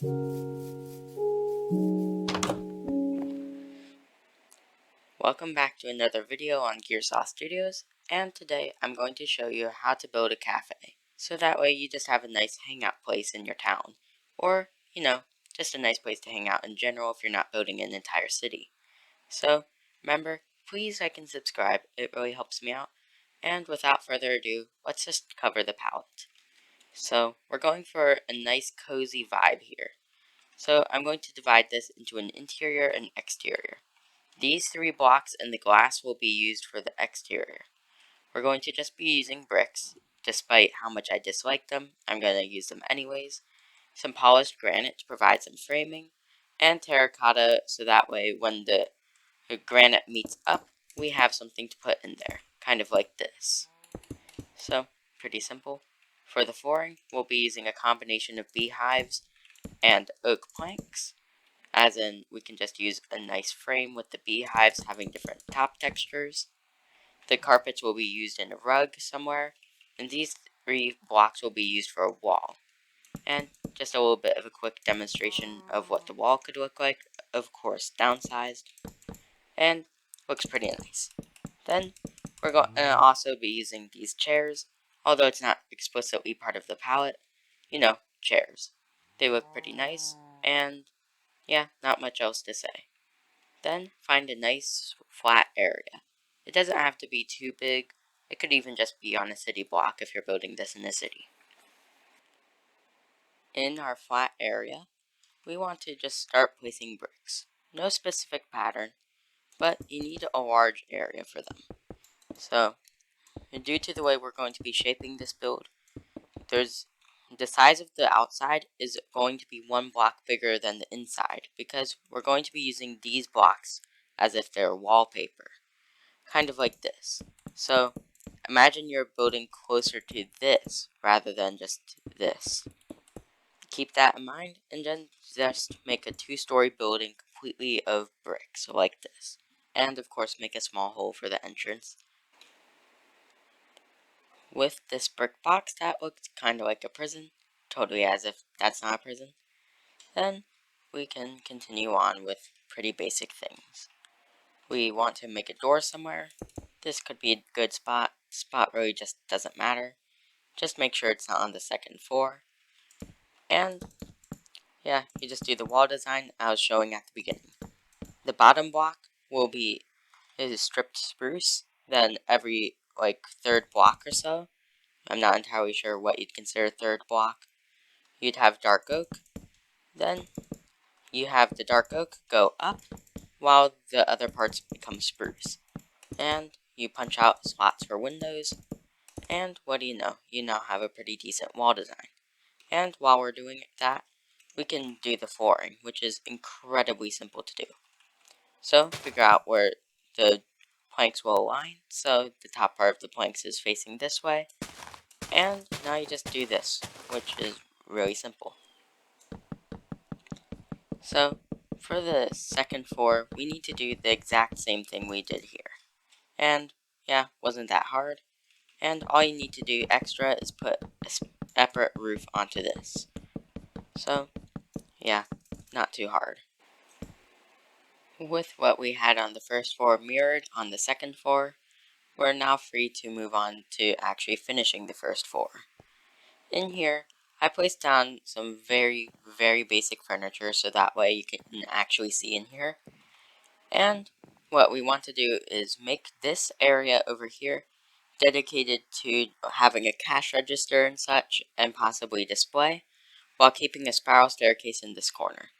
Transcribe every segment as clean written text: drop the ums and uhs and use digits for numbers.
Welcome back to another video on Gearsaw Studios, and today I'm going to show you how to build a cafe. So that way you just have a nice hangout place in your town. Or, just a nice place to hang out in general if you're not building an entire city. So, remember, please like and subscribe, it really helps me out. And without further ado, let's just cover the palette. So, we're going for a nice cozy vibe here. So, I'm going to divide this into an interior and exterior. These 3 blocks and the glass will be used for the exterior. We're going to just be using bricks. Despite how much I dislike them, I'm going to use them anyways. Some polished granite to provide some framing, and terracotta so that way when the granite meets up, we have something to put in there, kind of like this. So, pretty simple. For the flooring, we'll be using a combination of beehives and oak planks. As in, we can just use a nice frame with the beehives having different top textures. The carpets will be used in a rug somewhere, and these 3 blocks will be used for a wall. And just a little bit of a quick demonstration of what the wall could look like, of course downsized, and looks pretty nice. Then, we're going to also be using these chairs, although it's not explicitly part of the palette, chairs. They look pretty nice, and yeah, not much else to say. Then find a nice flat area. It doesn't have to be too big. It could even just be on a city block if you're building this in a city. In our flat area, we want to just start placing bricks. No specific pattern, but you need a large area for them. So, due to the way we're going to be shaping this build, the size of the outside is going to be 1 block bigger than the inside because we're going to be using these blocks as if they're wallpaper, kind of like this. So imagine you're building closer to this rather than just this. Keep that in mind and then just make a 2-story building completely of bricks like this. And of course make a small hole for the entrance. With this brick box that looks kind of like a prison, totally as if that's not a prison, then we can continue on with pretty basic things. We want to make a door somewhere. This could be a good spot. Spot really just doesn't matter. Just make sure it's not on the 2nd floor. And yeah, you just do the wall design I was showing at the beginning. The bottom block will be stripped spruce, then every 3rd block or so. I'm not entirely sure what you'd consider 3rd block. You'd have dark oak. Then you have the dark oak go up while the other parts become spruce. And you punch out slots for windows, and what do you know? You now have a pretty decent wall design. And while we're doing that, we can do the flooring, which is incredibly simple to do. So, figure out where the planks will align, so the top part of the planks is facing this way, and now you just do this, which is really simple. So, for the 2nd floor, we need to do the exact same thing we did here. And, yeah, wasn't that hard. And all you need to do extra is put a separate roof onto this. So, yeah, not too hard. With what we had on the 1st floor mirrored on the 2nd floor, we're now free to move on to actually finishing the 1st floor. In here, I placed down some very, very basic furniture so that way you can actually see in here. And what we want to do is make this area over here dedicated to having a cash register and such, and possibly display, while keeping a spiral staircase in this corner.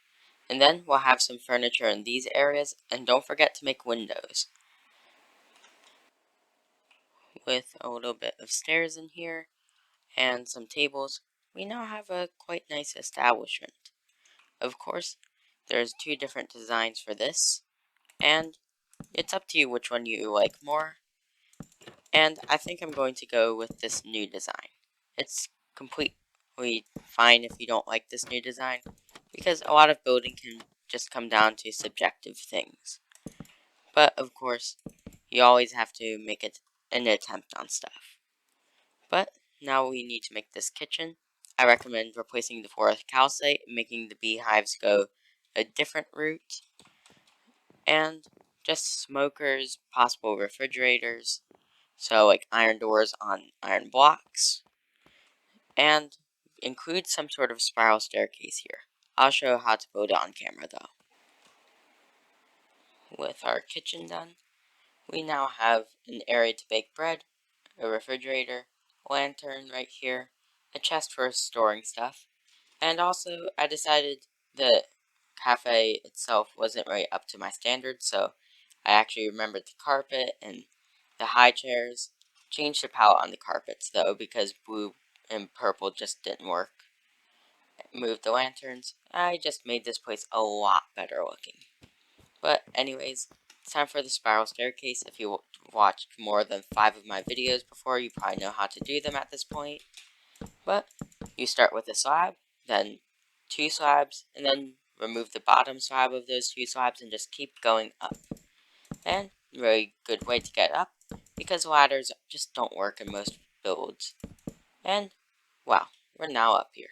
And then we'll have some furniture in these areas, and don't forget to make windows. With a little bit of stairs in here, and some tables, we now have a quite nice establishment. Of course, there's 2 different designs for this, and it's up to you which one you like more. And I think I'm going to go with this new design. It's completely fine if you don't like this new design, because a lot of building can just come down to subjective things. But of course, you always have to make an attempt on stuff. But now we need to make this kitchen. I recommend replacing the fourth calcite and making the beehives go a different route, and just smokers, possible refrigerators, so like iron doors on iron blocks, and include some sort of spiral staircase here. I'll show how to build it on camera though. With our kitchen done, we now have an area to bake bread, a refrigerator, lantern right here, a chest for storing stuff, and also I decided the cafe itself wasn't right up to my standards, so I actually remembered the carpet and the high chairs. Changed the palette on the carpets though because blue and purple just didn't work. Moved the lanterns. I just made this place a lot better looking. But anyways, it's time for the spiral staircase. If you watched more than 5 of my videos before, you probably know how to do them at this point. But you start with a slab, then 2 slabs, and then remove the bottom slab of those 2 slabs and just keep going up. And very good way to get up, because ladders just don't work in most builds. And wow, we're now up here.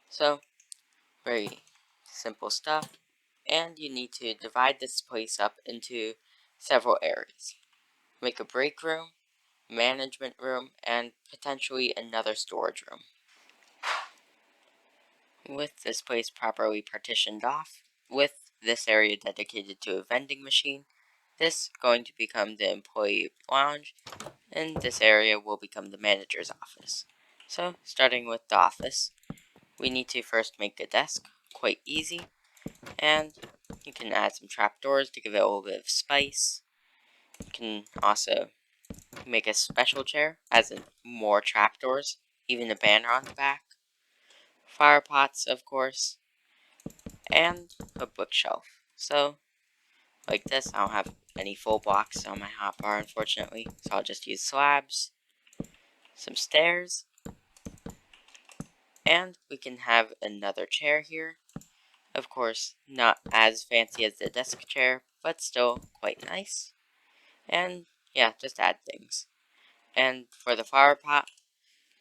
So very simple stuff. And you need to divide this place up into several areas. Make a break room, management room, and potentially another storage room. With this place properly partitioned off, with this area dedicated to a vending machine, this going to become the employee lounge, and this area will become the manager's office. So, starting with the office, we need to first make a desk, quite easy, and you can add some trapdoors to give it a little bit of spice. You can also make a special chair, as in more trapdoors, even a banner on the back. Fire pots, of course, and a bookshelf. So, like this, I don't have any full blocks on my hotbar, unfortunately, so I'll just use slabs, some stairs, and we can have another chair here. Of course, not as fancy as the desk chair, but still quite nice. And yeah, just add things. And for the flower pot,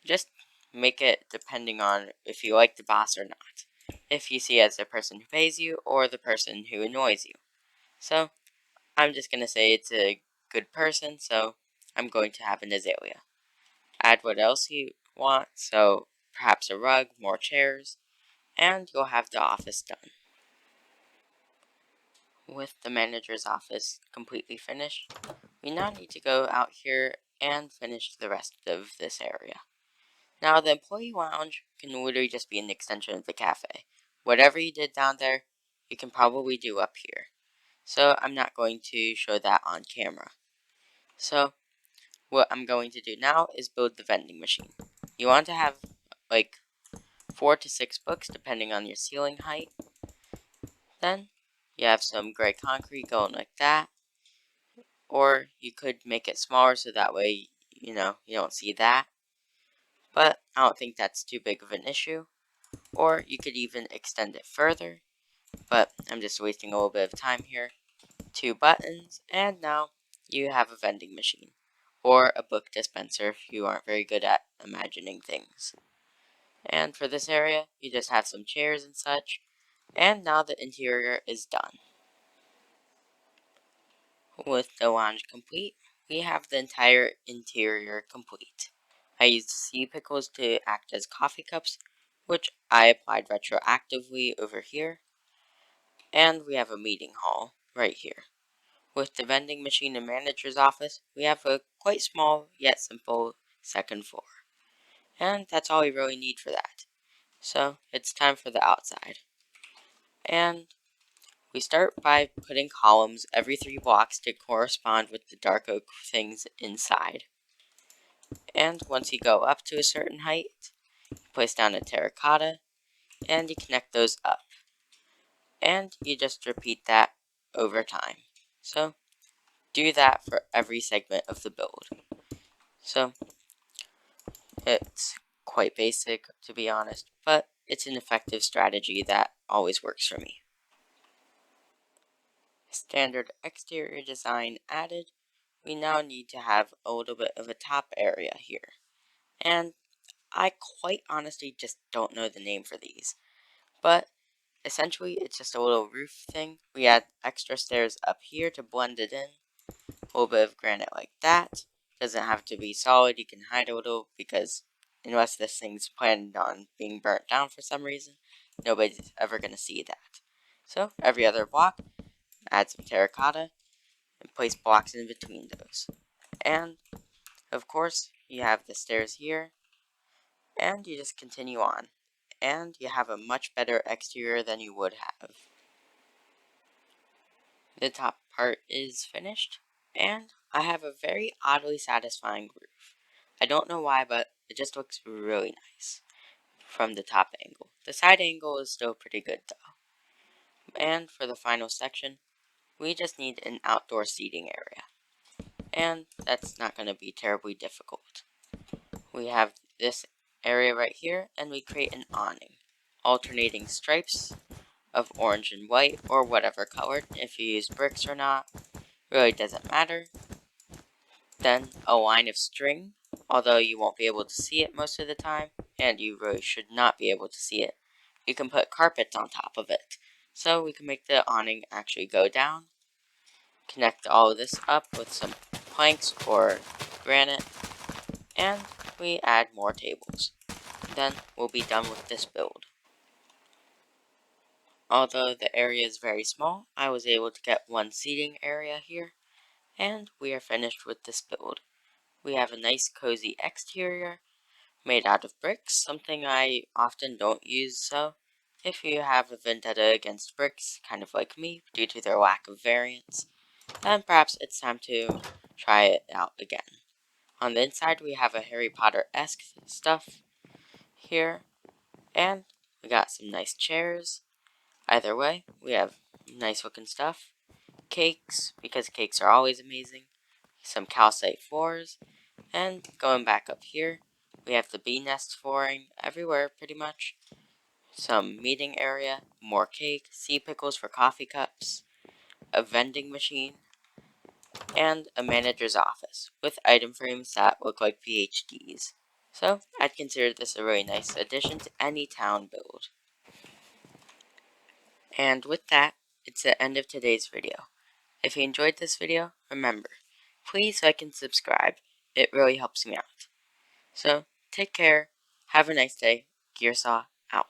just make it depending on if you like the boss or not. If you see it as the person who pays you or the person who annoys you. So, I'm just going to say it's a good person, so I'm going to have an azalea. Add what else you want, so perhaps a rug, more chairs, and you'll have the office done. With the manager's office completely finished, we now need to go out here and finish the rest of this area. Now, the employee lounge can literally just be an extension of the cafe. Whatever you did down there, you can probably do up here. So, I'm not going to show that on camera. So, what I'm going to do now is build the vending machine. You want to have, like, 4 to 6 books, depending on your ceiling height. Then, you have some gray concrete going like that. Or, you could make it smaller so that way, you don't see that. But, I don't think that's too big of an issue. Or, you could even extend it further. But, I'm just wasting a little bit of time here. 2 buttons, and now you have a vending machine. Or a book dispenser if you aren't very good at imagining things. And for this area, you just have some chairs and such. And now the interior is done. With the lounge complete, we have the entire interior complete. I used sea pickles to act as coffee cups, which I applied retroactively over here. And we have a meeting hall right here. With the vending machine and manager's office, we have a quite small yet simple second floor. And that's all we really need for that. So it's time for the outside. And we start by putting columns every 3 blocks to correspond with the dark oak things inside. And once you go up to a certain height, you place down a terracotta, and you connect those up. And you just repeat that over time. So do that for every segment of the build. So it's quite basic, to be honest, but it's an effective strategy that always works for me. Standard exterior design added, we now need to have a little bit of a top area here. And I quite honestly just don't know the name for these, but essentially it's just a little roof thing. We add extra stairs up here to blend it in. A little bit of granite like that. Doesn't have to be solid, you can hide a little because unless this thing's planned on being burnt down for some reason, nobody's ever going to see that. So every other block, add some terracotta and place blocks in between those. And of course, you have the stairs here, and you just continue on. And you have a much better exterior than you would have. The top part is finished, and I have a very oddly satisfying roof. I don't know why, but it just looks really nice from the top angle. The side angle is still pretty good though. And for the final section, we just need an outdoor seating area. And that's not going to be terribly difficult. We have this area right here, and we create an awning. Alternating stripes of orange and white, or whatever color. If you use bricks or not, really doesn't matter. Then a line of string, although you won't be able to see it most of the time, and you really should not be able to see it. You can put carpets on top of it. So we can make the awning actually go down. Connect all of this up with some planks or granite, and we add more tables. Then we'll be done with this build. Although the area is very small, I was able to get one seating area here, and we are finished with this build. We have a nice cozy exterior made out of bricks, something I often don't use, so if you have a vendetta against bricks, kind of like me, due to their lack of variance, then perhaps it's time to try it out again. On the inside, we have a Harry Potter-esque stuff here, and we got some nice chairs. Either way, we have nice looking stuff. Cakes, because cakes are always amazing. Some calcite floors. And going back up here, we have the bee nest flooring everywhere pretty much. Some meeting area, more cake, sea pickles for coffee cups, a vending machine, and a manager's office with item frames that look like PhDs. So, I'd consider this a really nice addition to any town build. And with that, it's the end of today's video. If you enjoyed this video, remember, please like and subscribe. It really helps me out. So, take care, have a nice day, Gearsaw out.